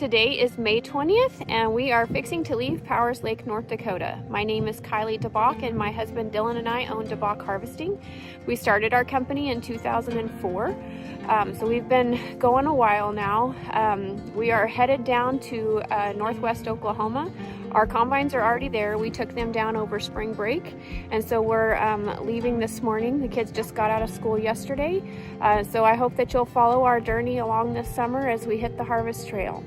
Today is May 20th and we are fixing to leave Powers Lake, North Dakota. My name is DeBock and my husband Dylan and I own DeBock Harvesting. We started our company in 2004, so we've been going a while now. We are headed down to northwest Oklahoma. Our combines are already there. We took them down over spring break, and so we're leaving this morning. The kids just got out of school yesterday, so I hope that you'll follow our journey along this summer as we hit the harvest trail.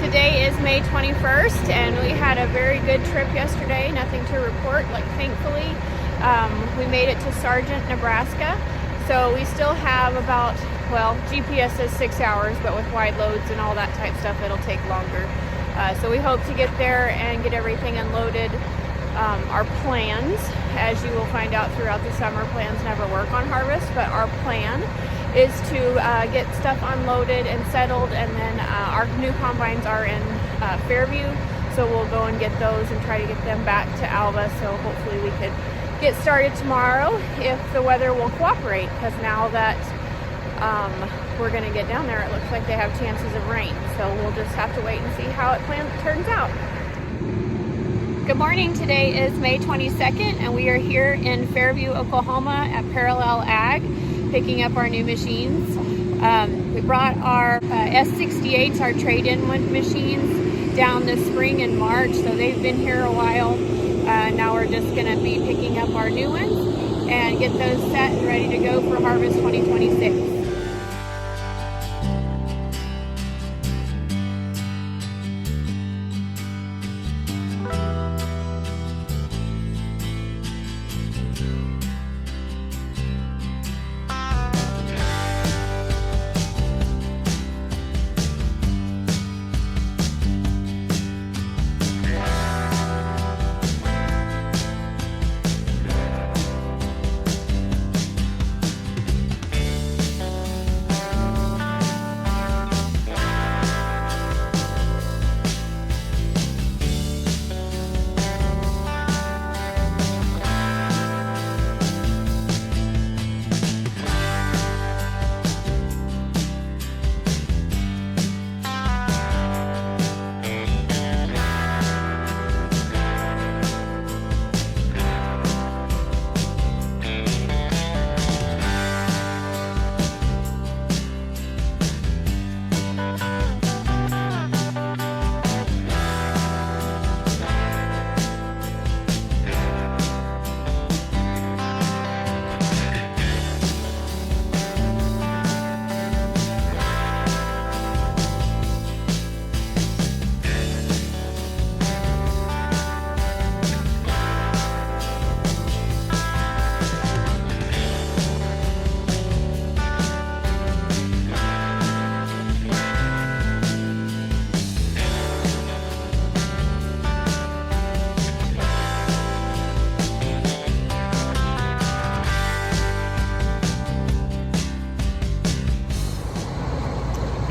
Today is May 21st and we had a very good trip yesterday. Nothing to report, thankfully. We made it to Sargent, Nebraska. So we still have about, GPS says 6 hours, but with wide loads and all that type stuff, it'll take longer. So we hope to get there and get everything unloaded. Our plans, as you will find out throughout the summer, plans never work on harvest, but our plan is to get stuff unloaded and settled, and then our new combines are in Fairview, so we'll go and get those and try to get them back to Alva, so hopefully we could get started tomorrow if the weather will cooperate, because now that we're going to get down there, it looks like they have chances of rain, so we'll just have to wait and see how it turns out. Good morning. Today is May 22nd and we are here in Fairview, Oklahoma at Parallel Ag, picking up our new machines. We brought our S68s, our trade-in machines, down this spring in March, so they've been here a while. Now we're just going to be picking up our new ones and get those set and ready to go for harvest 2026.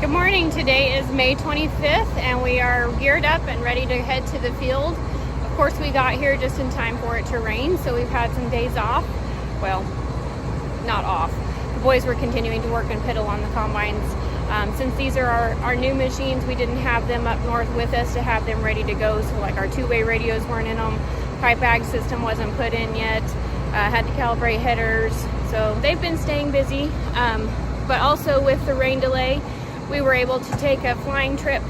Good morning. Today is May 25th and we are geared up and ready to head to the field. Of course, we got here just in time for it to rain, so we've had some days off. Well, not off. The boys were continuing to work and piddle on the combines. Since these are our new machines, we didn't have them up north with us to have them ready to go, so our two-way radios weren't in them. Pipe ag system wasn't put in yet. Had to calibrate headers, so they've been staying busy. But also with the rain delay, we were able to take a flying trip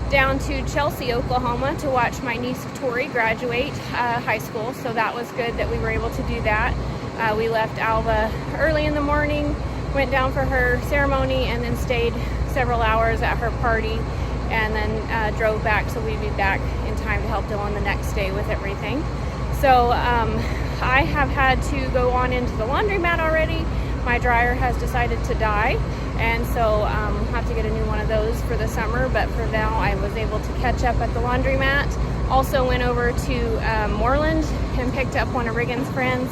down to Chelsea, Oklahoma to watch my niece Tori graduate high school, so that was good that we were able to do that. We left Alva early in the morning, went down for her ceremony, and then stayed several hours at her party, and then drove back, so we'd be back in time to help Dylan the next day with everything. So I have had to go on into the laundromat already. My dryer has decided to die, and so I'll have to get a new one of those for the summer, but for now I was able to catch up at the laundromat. Also went over to Moreland and picked up one of Riggins' friends,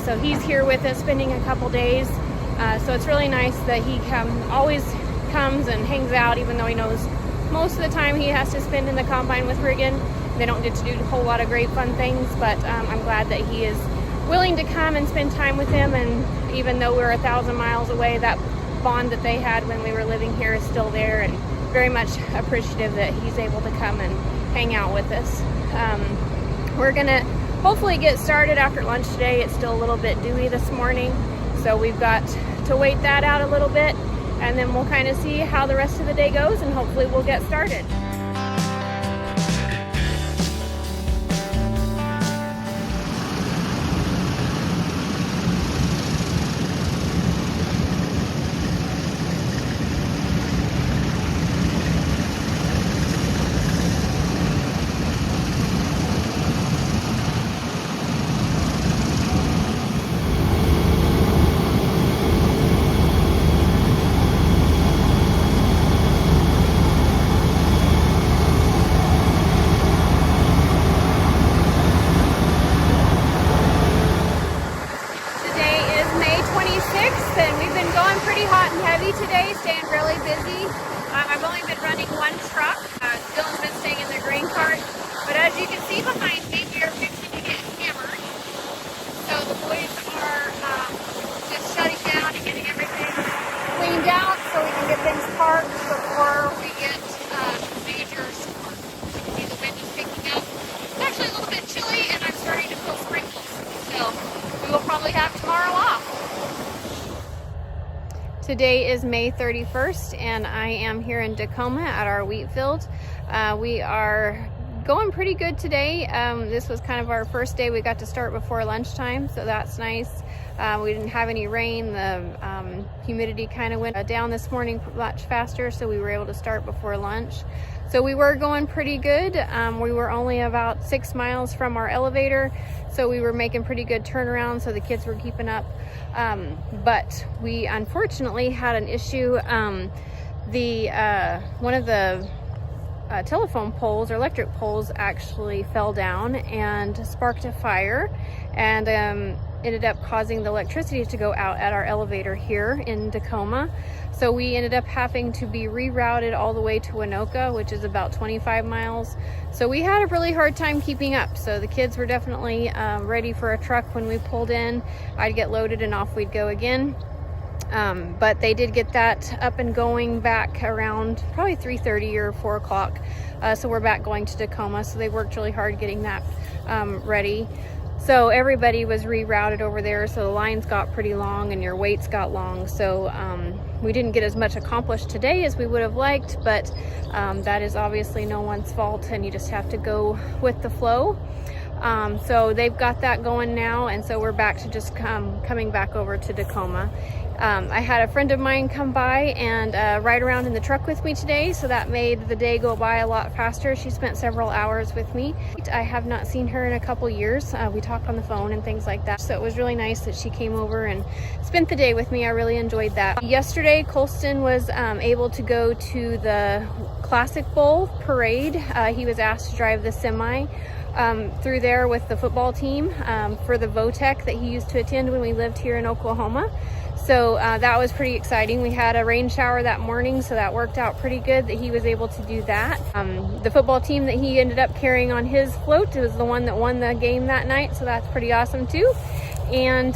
so he's here with us spending a couple days, so it's really nice that he always comes and hangs out, even though he knows most of the time he has to spend in the combine with Riggin. they don't get to do a whole lot of great fun things, but I'm glad that he is willing to come and spend time with him. And even though we're 1,000 miles away, that bond that they had when we were living here is still there, and very much appreciative that he's able to come and hang out with us. We're gonna hopefully get started after lunch today. It's still a little bit dewy this morning, so we've got to wait that out a little bit, and then we'll kind of see how the rest of the day goes, and hopefully we'll get started. And we've been going pretty hot and heavy today, staying really busy. I've only been running one truck. Dylan's been staying in the grain cart. But as you can see behind me, we are fixing to get hammered. So the boys are just shutting down and getting everything cleaned out so we can get things parked before we get major storms. You can see the wind is picking up. It's actually a little bit chilly, and I'm starting to feel sprinkles. So we will probably have tomorrow off. Today is May 31st, and I am here in Tacoma at our wheat field. We are going pretty good today. This was kind of our first day. We got to start before lunchtime, so that's nice. We didn't have any rain. The humidity kind of went down this morning much faster, so we were able to start before lunch. So we were going pretty good. We were only about 6 miles from our elevator, so we were making pretty good turnaround, so the kids were keeping up. But we unfortunately had an issue. One of the telephone poles or electric poles actually fell down and sparked a fire, and ended up causing the electricity to go out at our elevator here in Tacoma. So we ended up having to be rerouted all the way to Winoka, which is about 25 miles. So we had a really hard time keeping up. So the kids were definitely ready for a truck when we pulled in. I'd get loaded and off we'd go again. But they did get that up and going back around probably 3:30 or 4 o'clock. So we're back going to Tacoma. So they worked really hard getting that ready. So everybody was rerouted over there, so the lines got pretty long and your waits got long. So we didn't get as much accomplished today as we would have liked, but that is obviously no one's fault, and you just have to go with the flow. So they've got that going now, and so we're back to just coming back over to Tacoma. I had a friend of mine come by and ride around in the truck with me today, so that made the day go by a lot faster. She spent several hours with me. I have not seen her in a couple years. We talk on the phone and things like that, so it was really nice that she came over and spent the day with me. I really enjoyed that. Yesterday, Colston was able to go to the Classic Bowl parade. He was asked to drive the semi through there with the football team for the VOTEC that he used to attend when we lived here in Oklahoma. So that was pretty exciting. We had a rain shower that morning, so that worked out pretty good that he was able to do that. The football team that he ended up carrying on his float was the one that won the game that night, so that's pretty awesome too. And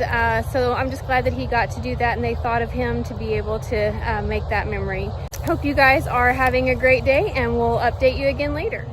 so I'm just glad that he got to do that, and they thought of him to be able to make that memory. Hope you guys are having a great day, and we'll update you again later.